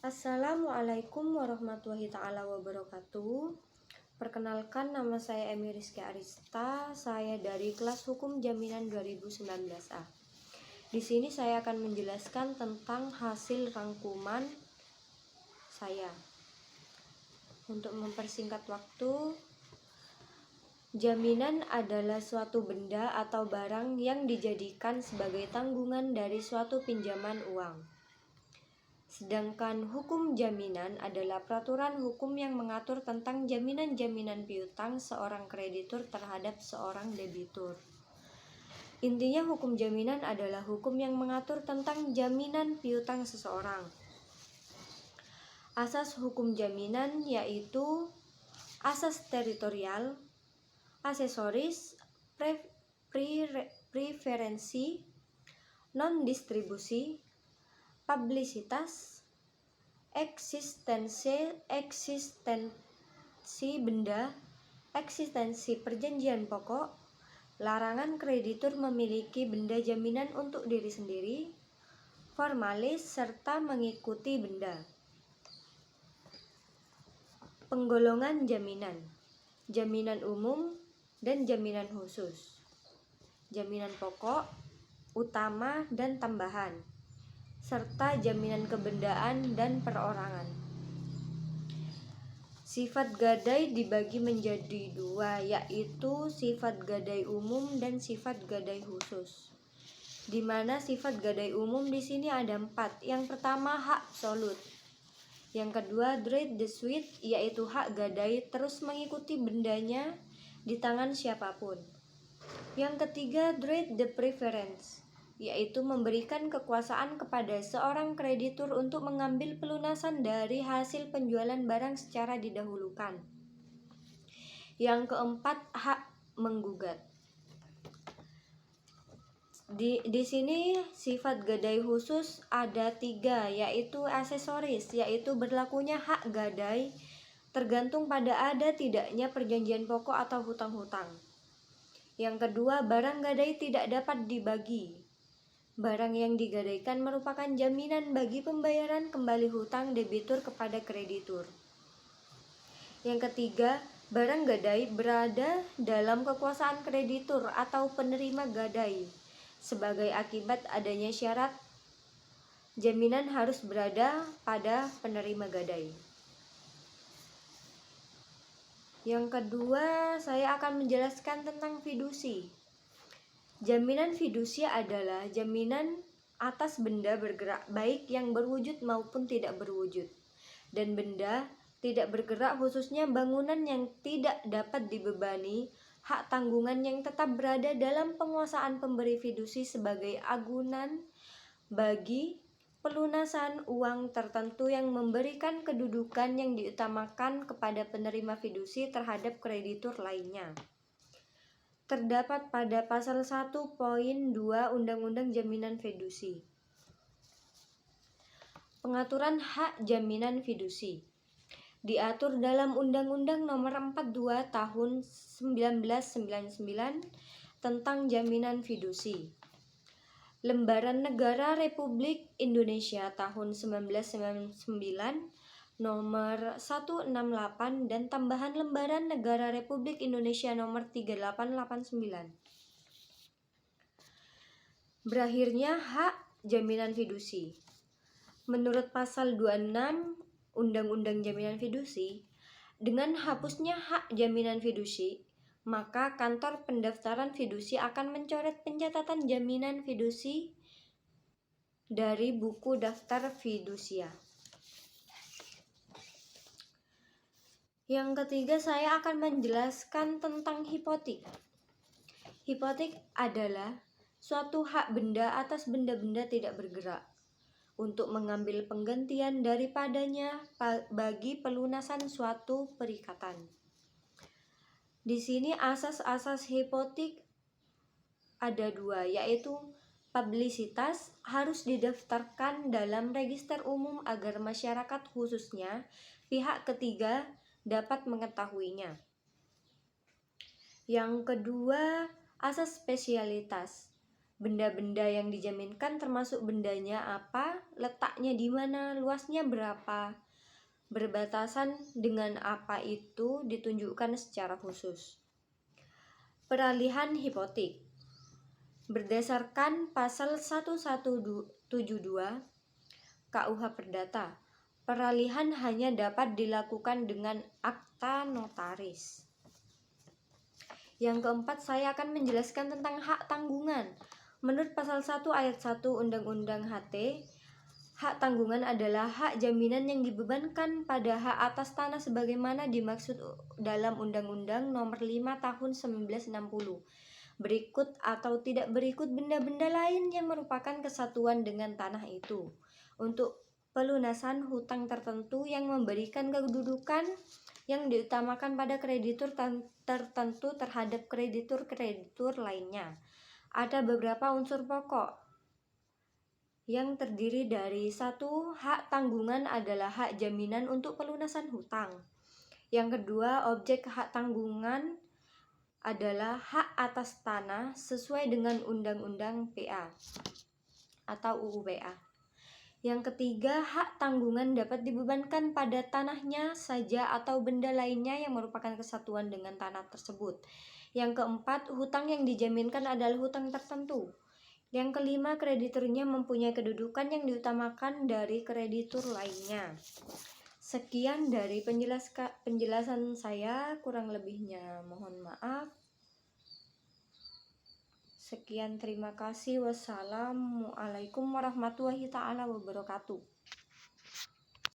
Assalamualaikum warahmatullahi ta'ala wabarakatuh. Perkenalkan, nama saya Emi Rizky Arista. Saya dari kelas Hukum Jaminan 2019A. Di sini saya akan menjelaskan tentang hasil rangkuman saya. Untuk mempersingkat waktu, jaminan adalah suatu benda atau barang yang dijadikan sebagai tanggungan dari suatu pinjaman uang. Sedangkan hukum jaminan adalah peraturan hukum yang mengatur tentang jaminan-jaminan piutang seorang kreditur terhadap seorang debitur. Intinya hukum jaminan adalah hukum yang mengatur tentang jaminan piutang seseorang. Asas hukum jaminan yaitu asas teritorial, aksesoris, preferensi, non-distribusi, publisitas, eksistensi benda, eksistensi perjanjian pokok, larangan kreditur memiliki benda jaminan untuk diri sendiri, formalis, serta mengikuti benda. Penggolongan jaminan, jaminan umum dan jaminan khusus, jaminan pokok, utama dan tambahan, serta jaminan kebendaan dan perorangan. Sifat gadai dibagi menjadi dua, yaitu sifat gadai umum dan sifat gadai khusus. Di mana sifat gadai umum di sini ada 4. Yang pertama, hak absolut. Yang kedua, right the suite, yaitu hak gadai terus mengikuti bendanya di tangan siapapun. Yang ketiga, right the preference, yaitu memberikan kekuasaan kepada seorang kreditur untuk mengambil pelunasan dari hasil penjualan barang secara didahulukan. Yang keempat, hak menggugat. Di sini sifat gadai khusus ada 3, yaitu aksesoris, yaitu berlakunya hak gadai tergantung pada ada tidaknya perjanjian pokok atau hutang-hutang. Yang kedua, barang gadai tidak dapat dibagi. Barang yang digadaikan merupakan jaminan bagi pembayaran kembali hutang debitur kepada kreditur. Yang ketiga, barang gadai berada dalam kekuasaan kreditur atau penerima gadai. Sebagai akibat adanya syarat, jaminan harus berada pada penerima gadai. Yang kedua, saya akan menjelaskan tentang fidusi. Jaminan fidusi adalah jaminan atas benda bergerak baik yang berwujud maupun tidak berwujud. Dan benda tidak bergerak khususnya bangunan yang tidak dapat dibebani, hak tanggungan yang tetap berada dalam penguasaan pemberi fidusi sebagai agunan bagi pelunasan uang tertentu yang memberikan kedudukan yang diutamakan kepada penerima fidusi terhadap kreditur lainnya. Terdapat pada pasal 1 poin 2 Undang-Undang Jaminan Fidusi. Pengaturan hak jaminan fidusi diatur dalam Undang-Undang Nomor 42 Tahun 1999 tentang jaminan fidusi. Lembaran Negara Republik Indonesia tahun 1999 Nomor 168 dan tambahan Lembaran Negara Republik Indonesia Nomor 3889. Berakhirnya hak jaminan fidusi. Menurut pasal 26 Undang-Undang Jaminan Fidusi, dengan hapusnya hak jaminan fidusi, maka kantor pendaftaran fidusi akan mencoret pencatatan jaminan fidusi dari buku daftar fidusia. Yang ketiga, saya akan menjelaskan tentang hipotek. Hipotek adalah suatu hak benda atas benda-benda tidak bergerak untuk mengambil penggantian daripadanya bagi pelunasan suatu perikatan. Di sini asas-asas hipotek ada 2, yaitu publisitas, harus didaftarkan dalam register umum agar masyarakat khususnya pihak ketiga dapat mengetahuinya. Yang kedua, asas spesialitas, Benda-benda yang dijaminkan termasuk bendanya apa, letaknya di mana, luasnya berapa, berbatasan dengan apa itu ditunjukkan secara khusus. Peralihan hipotek. Berdasarkan pasal 1172 KUH Perdata, peralihan hanya dapat dilakukan dengan akta notaris. Yang keempat, saya akan menjelaskan tentang hak tanggungan. Menurut pasal 1 ayat 1 Undang-Undang HT, hak tanggungan adalah hak jaminan yang dibebankan pada hak atas tanah sebagaimana dimaksud dalam Undang-Undang Nomor 5 Tahun 1960. Berikut atau tidak berikut benda-benda lain yang merupakan kesatuan dengan tanah itu. Untuk pelunasan hutang tertentu yang memberikan kedudukan yang diutamakan pada kreditur tertentu terhadap kreditur-kreditur lainnya. Ada beberapa unsur pokok yang terdiri dari: 1. Hak tanggungan adalah hak jaminan untuk pelunasan hutang. Yang kedua, objek hak tanggungan adalah hak atas tanah sesuai dengan Undang-Undang PA atau UU PA. Yang ketiga, hak tanggungan dapat dibebankan pada tanahnya saja atau benda lainnya yang merupakan kesatuan dengan tanah tersebut. Yang keempat, hutang yang dijaminkan adalah hutang tertentu. Yang kelima, krediturnya mempunyai kedudukan yang diutamakan dari kreditur lainnya. Sekian dari penjelasan saya, kurang lebihnya mohon maaf. Sekian, terima kasih. Wassalamualaikum warahmatullahi wabarakatuh.